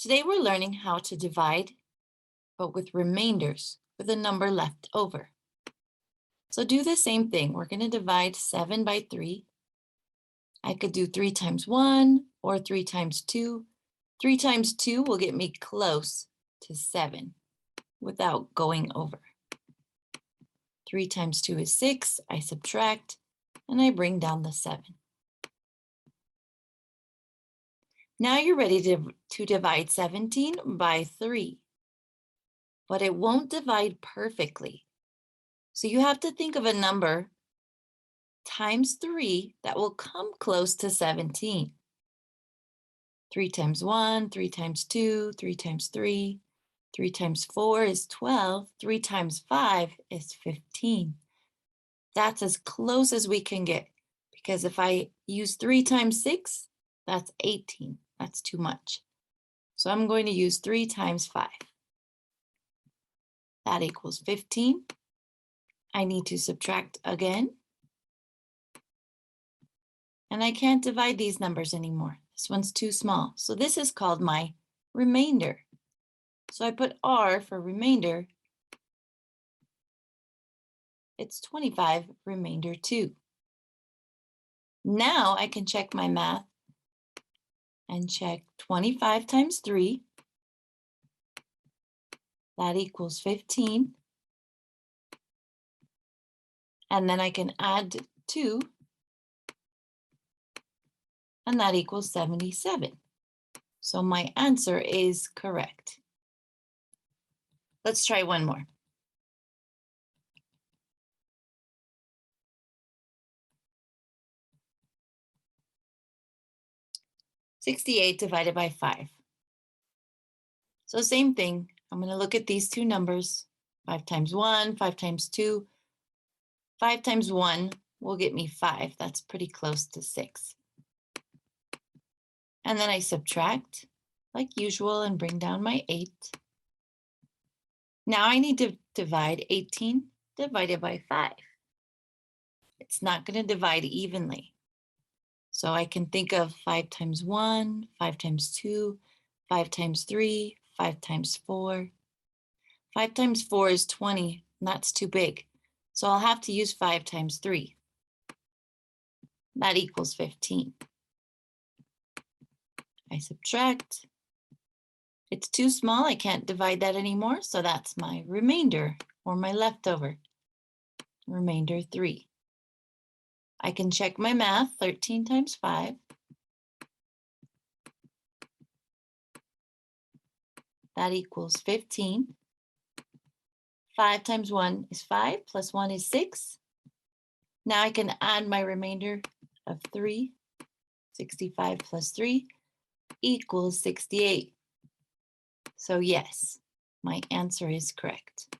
Today we're learning how to divide, but with remainders, with a number left over. So do the same thing. We're going to divide 7 by 3. I could do 3 times 1 or 3 times 2. 3 times 2 will get me close to 7 without going over. 3 times 2 is 6. I subtract and I bring down the 7. Now you're ready to divide 17 by 3, but it won't divide perfectly. So you have to think of a number times 3 that will come close to 17. 3 times 1, 3 times 2, 3 times 3, 3 times 4 is 12, 3 times 5 is 15. That's as close as we can get, because if I use 3 times 6, that's 18. That's too much. So I'm going to use 3 times 5. That equals 15. I need to subtract again. And I can't divide these numbers anymore. This one's too small. So this is called my remainder. So I put R for remainder. It's 25 remainder 2. Now I can check my math and check 25 times 3. That equals 15. And then I can add 2. And that equals 77. So my answer is correct. Let's try one more. $68 divided by 5. So same thing. I'm going to look at these two numbers. 5 times 1, 5 times 2. 5 times 1 will get me 5. That's pretty close to 6. And then I subtract like usual and bring down my 8. Now I need to divide 18 divided by 5. It's not going to divide evenly. So I can think of 5 times 1, 5 times 2, 5 times 3, 5 times 4. 5 times 4 is 20, and that's too big. So I'll have to use 5 times 3. That equals 15. I subtract. It's too small, I can't divide that anymore, so that's my remainder, or my leftover. Remainder 3. I can check my math, 13 times 5. That equals 15. 5 times 1 is 5, plus 1 is 6. Now I can add my remainder of 3. 65 plus 3 equals 68. So yes, my answer is correct.